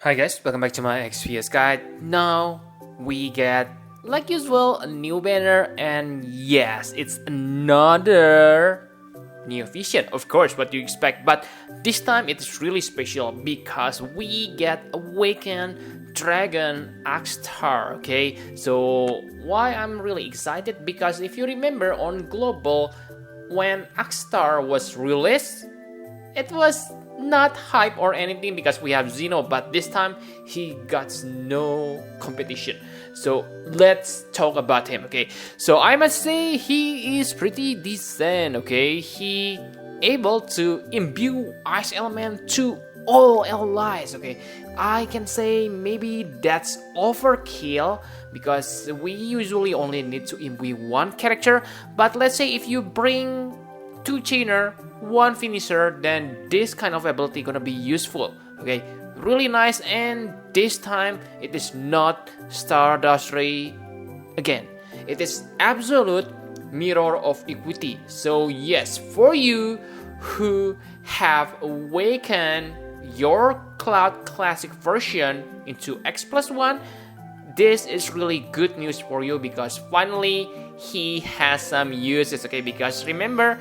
Hi guys, welcome back to my XPS guide. Now we get, like usual, a new banner, and yes, it's another new vision. Of course, what do you expect? But this time it's really special because we get Awakened Dragon Akstar. Okay, so why I'm really excited? Because if you remember on Global, when Akstar was released, it was not hype or anything because we have Zeno, but this time he got no competition. So let's talk about him, okay? So I must say he is pretty decent, okay? He able to imbue ice element to all allies, okay? I can say maybe that's overkill because we usually only need to imbue one character, but let's say if you bring two chainer, one finisher, then this kind of ability gonna be useful. Okay, really nice. And this time it is not Stardust Ray again, it is absolute mirror of equity. So yes, for you who have awakened your Cloud Classic version into X+1, this is really good news for you because finally he has some uses. Okay, because remember,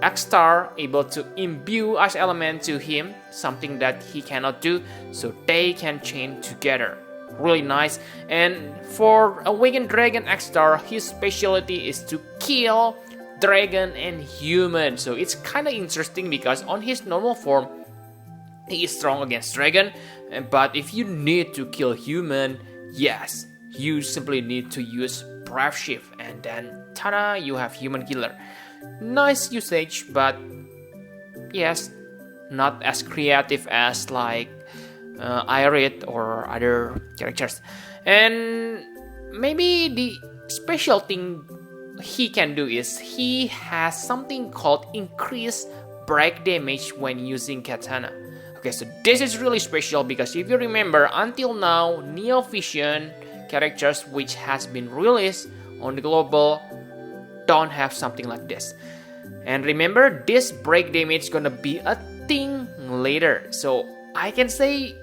Akstar able to imbue Ice Element to him, something that he cannot do, so they can chain together. Really nice. And for Awakened Dragon Akstar, his specialty is to kill dragon and human. So it's kind of interesting because on his normal form, he is strong against dragon, but if you need to kill human, yes, you simply need to use Brave Shift, and then tada, you have human killer. Nice usage, but yes, not as creative as like Irit or other characters. And maybe the special thing he can do is he has something called increased break damage when using katana. Okay, so this is really special because if you remember, until now, Neo Vision characters which has been released on the global don't have something like this. And remember, this break damage is gonna be a thing later. So I can say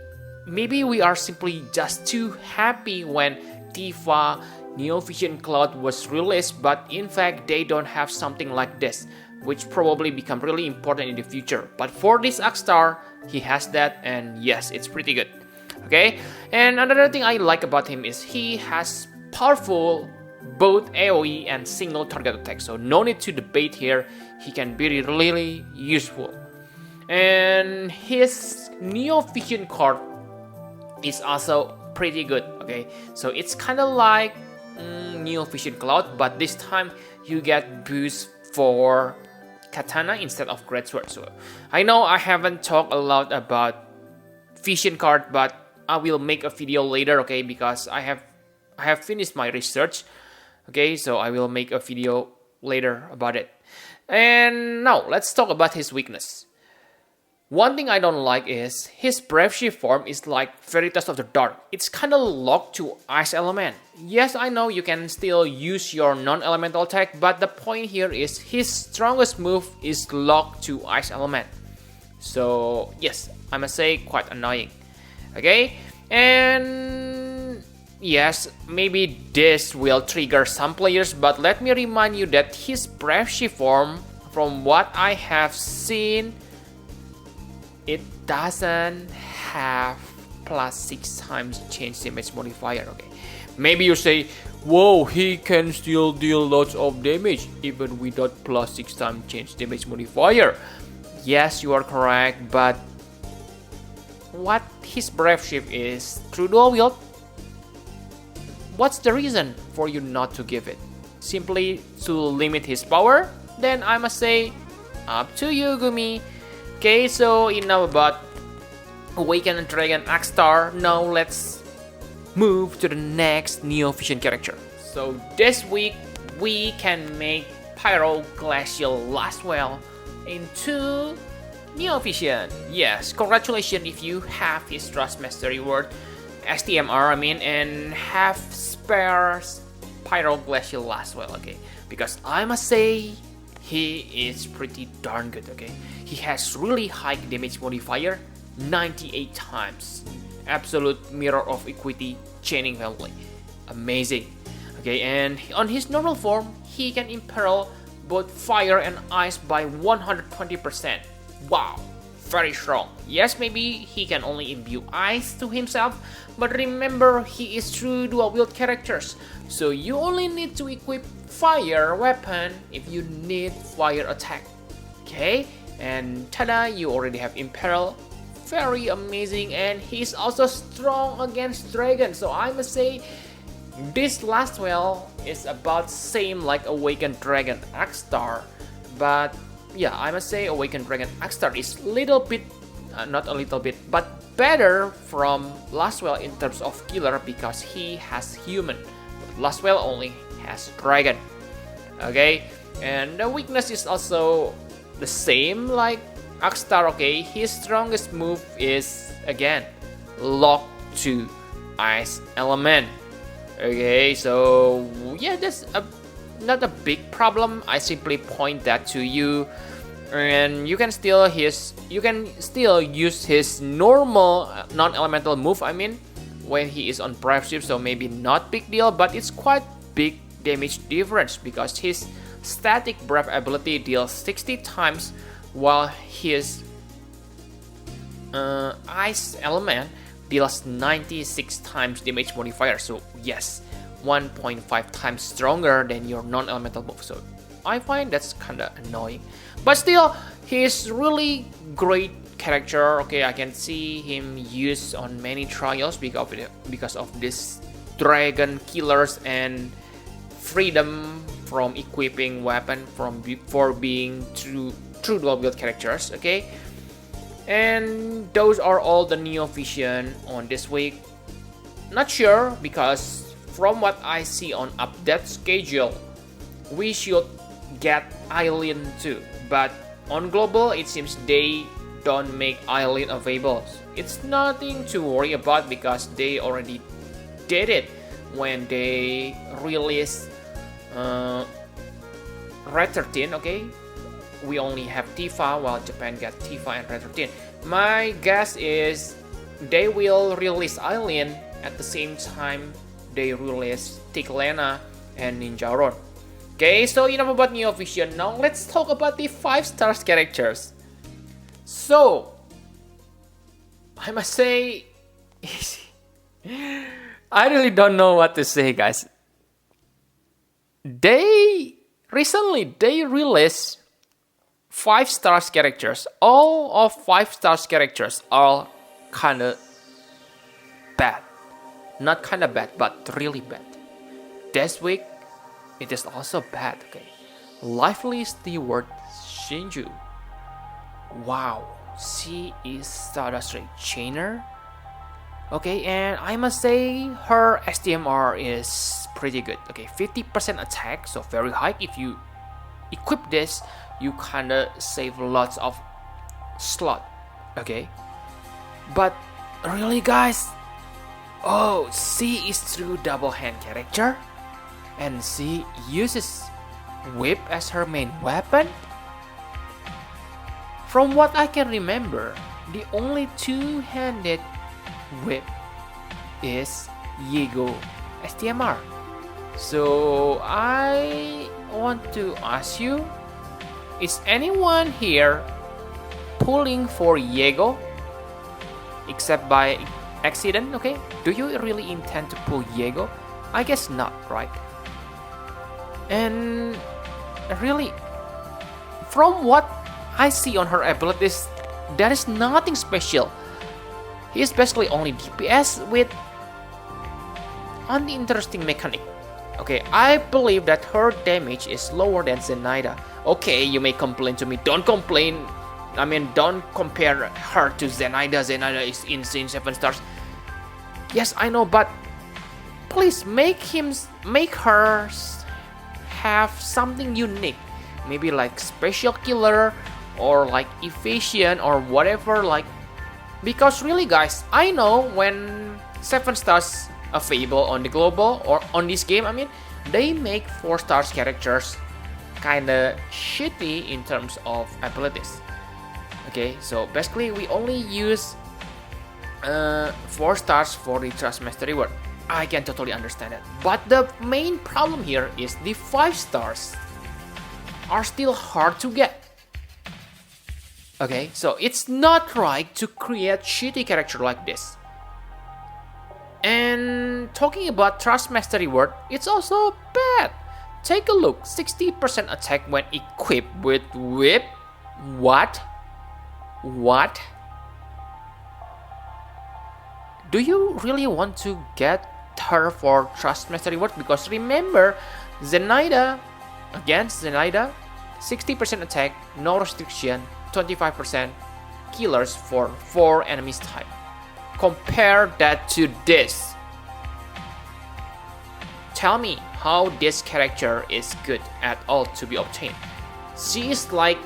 maybe we are simply just too happy when Tifa Neo Vision Cloud was released, but in fact they don't have something like this, which probably become really important in the future. But for this Akstar, he has that, and yes, it's pretty good. Okay, and another thing I like about him is he has powerful both AoE and single target attack, so no need to debate here. He can be really useful. And his Neo Vision card is also pretty good. Okay, so it's kind of like Neo Vision Cloud, but this time you get boost for katana instead of great sword. So I know I haven't talked a lot about Vision card, but I will make a video later, okay, because I have finished my research. Okay, so I will make a video later about it. And now let's talk about his weakness. One thing I don't like is his Brave Shift form is like Veritas of the Dark. It's kind of locked to Ice Element. Yes, I know you can still use your non-elemental attack, but the point here is his strongest move is locked to Ice Element. So yes, I must say quite annoying. Okay, and yes, maybe this will trigger some players, but let me remind you that his Brave Shift form, from what I have seen, it doesn't have +6 times change damage modifier. Okay, maybe you say, whoa, he can still deal lots of damage even without +6 times change damage modifier. Yes, you are correct, but what his Brave Shift is through dual wield, what's the reason for you not to give it? Simply to limit his power? Then I must say, up to you, Gumi. Okay, so enough about Awakened Dragon Akstar. Now let's move to the next Neo Vision character. So this week we can make Pyro, Glacial, Lasswell into Neo Vision. Yes, congratulations if you have his Trust Master Reward, STMR I mean, and have spare Pyro, Glacial, Lasswell. Okay, because I must say he is pretty darn good. Okay, he has really high damage modifier, 98 times. absolute mirror of equity chaining family. Amazing. Okay, and on his normal form, he can imperil both fire and ice by 120%. Wow, very strong. Yes, maybe he can only imbue ice to himself, but remember, he is true dual wield characters, so you only need to equip fire weapon if you need fire attack. Okay, and tada, you already have imperil. Very amazing, and he's also strong against dragon, so I must say this Lasswell is about same like Awakened Dragon Akstar, but yeah, I must say Awakened Dragon Akstar is little bit, not a little bit, but better from Lasswell in terms of killer because he has human. Lasswell only has dragon. Okay, and the weakness is also the same like Akstar. Okay, his strongest move is again lock to ice element. Okay, so yeah, that's not a big problem. I simply point that to you, and you can still use his normal non-elemental move. I mean, when he is on brave ship, so maybe not big deal, but it's quite big damage difference because his static brave ability deals 60 times, while his ice element deals 96 times damage modifier. So yes, 1.5 times stronger than your non-elemental move. So I find that's kinda annoying, but still he's really great character. Okay, I can see him used on many trials because of this dragon killers and freedom from equipping weapon for being true dual wield characters. Okay, and those are all the Neo Vision on this week. Not sure because from what I see on update schedule, we should get Eileen too, but on global it seems they don't make Eileen available. It's nothing to worry about because they already did it when they released Red 13. Okay, we only have Tifa while Japan got Tifa and Red 13. My guess is they will release Eileen at the same time they release Tiklena and Ninjaron. Okay, so enough about Neo Vision. Now let's talk about the 5-star characters. So I must say I really don't know what to say, guys. They released 5-star characters. All of 5-star characters are kinda bad. Not kinda bad, but really bad. This week, it is also bad. Okay, Lively Steward Shinju. Wow, she is Stardust Ray Chainer. Okay, and I must say her STMR is pretty good. Okay, 50% attack, so very high. If you equip this, you kinda save lots of slot. Okay, but really, guys, oh, she is true double hand character, and she uses whip as her main weapon. From what I can remember, the only two-handed whip is Yego STMR. So I want to ask you, is anyone here pulling for Yego except by accident? Okay, do you really intend to pull Yego? I guess not, right? And really, from what I see on her abilities, there is nothing special. He is basically only DPS with uninteresting mechanic. Okay, I believe that her damage is lower than Zenaida. Okay, you may complain to me. Don't complain. I mean, don't compare her to Zenaida. Zenaida is insane 7 stars. Yes, I know, but please make her have something unique. Maybe like special killer or like evasion or whatever, like, because really, guys, I know when 7 stars available on the global or on this game, I mean, they make 4 stars characters kinda shitty in terms of abilities. Okay, so basically we only use 4 stars for the Trust Master reward. I can totally understand it. But the main problem here is the 5 stars are still hard to get. Okay, so it's not right to create shitty character like this. And talking about Trust Master reward, it's also bad. Take a look, 60% attack when equipped with whip. What? Do you really want to get her for Trust Master reward? Because remember, Zenaida, against Zenaida, 60% attack, no restriction, 25% killers for 4 enemies type. Compare that to this. Tell me how this character is good at all to be obtained. She is like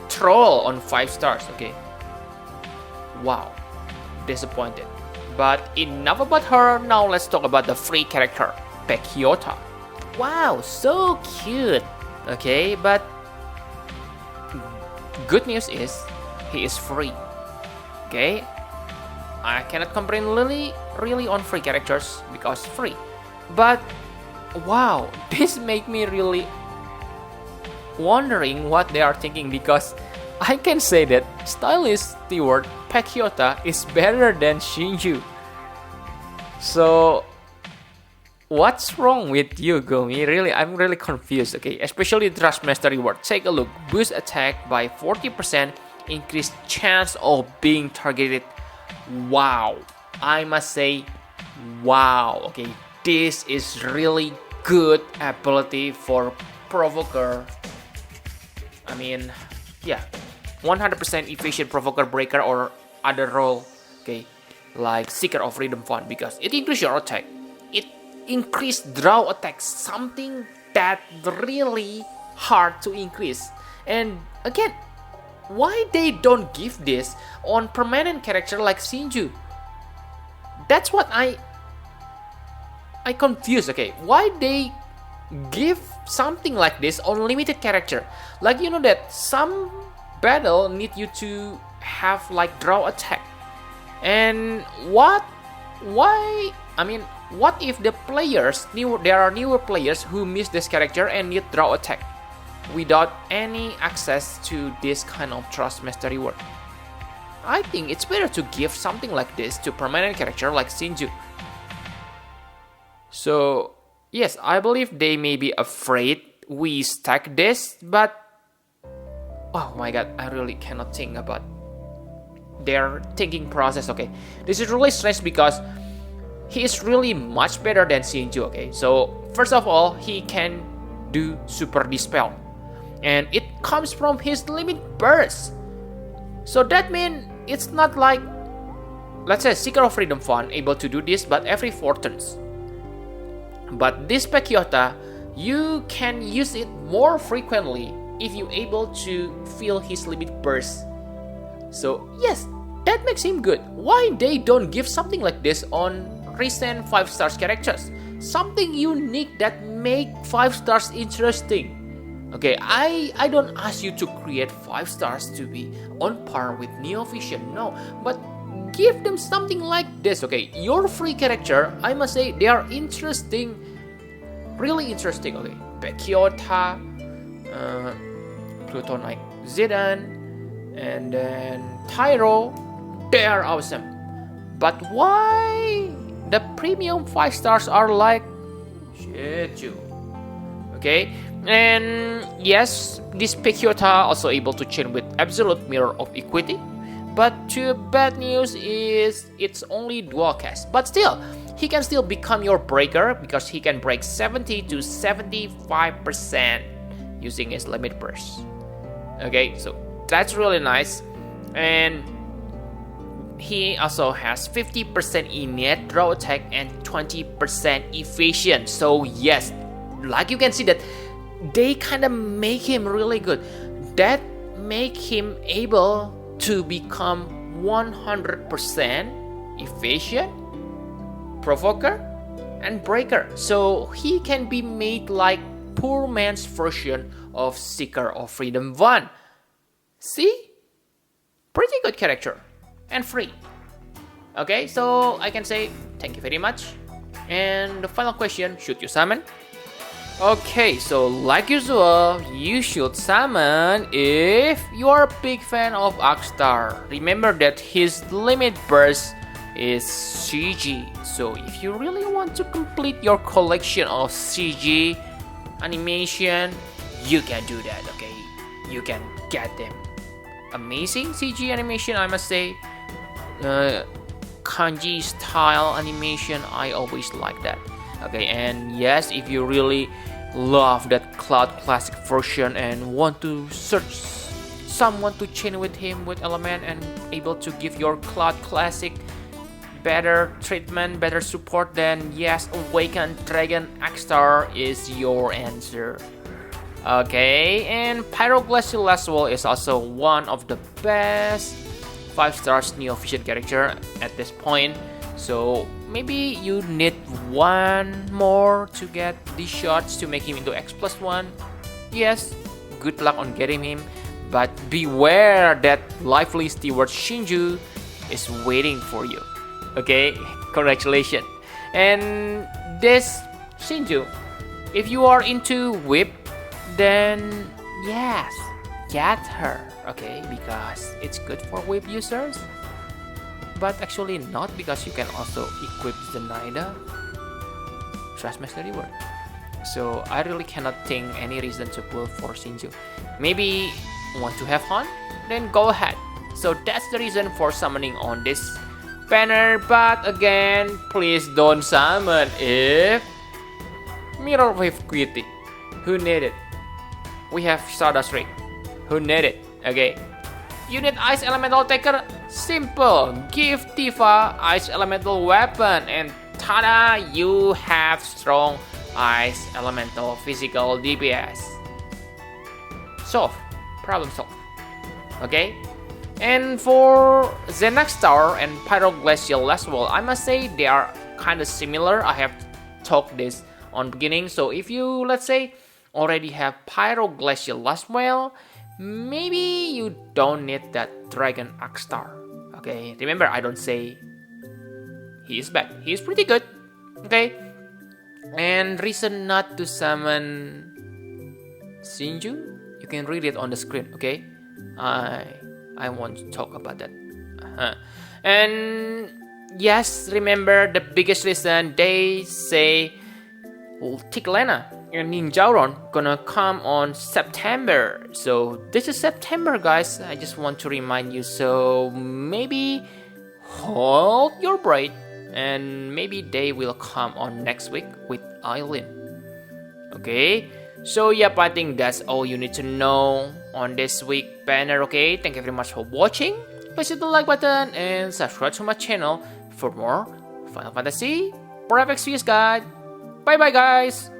troll on 5 stars, okay? Wow, disappointed. But enough about her, now let's talk about the free character, Pecciota. Wow, so cute. Okay, but good news is he is free. Okay, I cannot complain really on free characters because free. But wow, this make me really wondering what they are thinking, because I can say that stylish Steward Pecciota is better than Shinju. So what's wrong with you, Gomi? Really, I'm really confused, okay? Especially Trust Master reward. Take a look. Boost attack by 40%, increased chance of being targeted. Wow. I must say, wow. Okay, this is really good ability for Provoker. I mean, yeah. 100% efficient Provoker Breaker or other role, okay? Like Seeker of Freedom Fund, because it increases your attack. It increased draw attack, something that really hard to increase. And again, why they don't give this on permanent character like Shinju? That's what I confused. Okay, why they give something like this on limited character? Like, you know that some battle need you to have like draw attack, and why? I mean, what if the players there are newer players who miss this character and need draw attack without any access to this kind of Trust Master reward? I think it's better to give something like this to permanent character like Shinju. So yes, I believe they may be afraid we stack this, but oh my god, I really cannot think about their thinking process. Okay, this is really strange because he is really much better than Shinju. Okay, so first of all, he can do Super Dispel, and it comes from his limit burst. So that means it's not like, let's say, Seeker of Freedom Fund able to do this, but every 4 turns. But this Pecciota, you can use it more frequently if you're able to feel his limit burst. So yes, that makes him good. Why they don't give something like this on recent 5 stars characters? Something unique that make 5 stars interesting. Okay, I don't ask you to create 5 stars to be on par with Neo Vision, no, but give them something like this. Okay, your free character, I must say they are interesting, really interesting. Okay, Pecciota, Plutonic Zidane, and then Pyro, they are awesome. But why the premium 5 stars are like Shinju? Okay, and yes, this Pecciota also able to chain with Absolute Mirror of Equity. But the bad news is it's only dual cast. But still, he can still become your breaker because he can break 70 to 75% using his limit burst. Okay, so that's really nice. And he also has 50% innate draw attack and 20% evasion. So yes, like you can see that they kind of make him really good. That make him able to become 100% evasion, provoker, and breaker. So he can be made like poor man's version of Seeker of Freedom 1. See? Pretty good character. and free. Okay, so I can say thank you very much. And the final question, should you summon? Okay, so like usual, you should summon if you are a big fan of Akstar. Remember that his limit burst is CG. So if you really want to complete your collection of CG animation, you can do that, okay? You can get them. Amazing CG animation, I must say. Kanji style animation, I always like that. Okay, and yes, if you really love that Cloud Classic version and want to search someone to chain with him with element and able to give your Cloud Classic better treatment, better support, then yes, Awakened Dragon Akstar is your answer. Okay, and Pyro Glacial Lasswell is also one of the best 5 stars Neo Vision character at this point. So maybe you need one more to get these shots to make him into X+1. Yes, good luck on getting him, but beware that lively Steward Shinju is waiting for you. Okay, congratulations. And this Shinju, if you are into whip, then yes, get her, okay, because it's good for whip users. But actually not, because you can also equip Zenakstar. Trust my steady word. So I really cannot think any reason to pull for Shinju. Maybe want to have fun? Then go ahead. So that's the reason for summoning on this banner. But again, please don't summon if Mirror Wave Quitty. Who need it? We have Stardust Ring. Who need it? Okay. You need Ice Elemental Taker? Simple. Give Tifa Ice Elemental Weapon and tada! You have strong Ice Elemental Physical DPS. Solve. Problem solved. Okay? And for Zenakstar and Pyro Glacial Lasswell, I must say they are kind of similar. I have talked this on beginning. So if you, let's say, already have Pyro Glacial Lasswell, maybe you don't need that Dragon Akstar. Okay, remember I don't say he is bad. He is pretty good. Okay, and reason not to summon Shinju, you can read it on the screen. Okay, I want to talk about that. And yes, remember the biggest reason they say Tiklena and Ninjauron gonna come on September. So this is September, guys. I just want to remind you. So maybe hold your breath, and maybe they will come on next week with Eileen. Okay. So yep, I think that's all you need to know on this week banner. Okay. Thank you very much for watching. Please hit the like button and subscribe to my channel for more Final Fantasy Forever XPS guide. Bye bye, guys.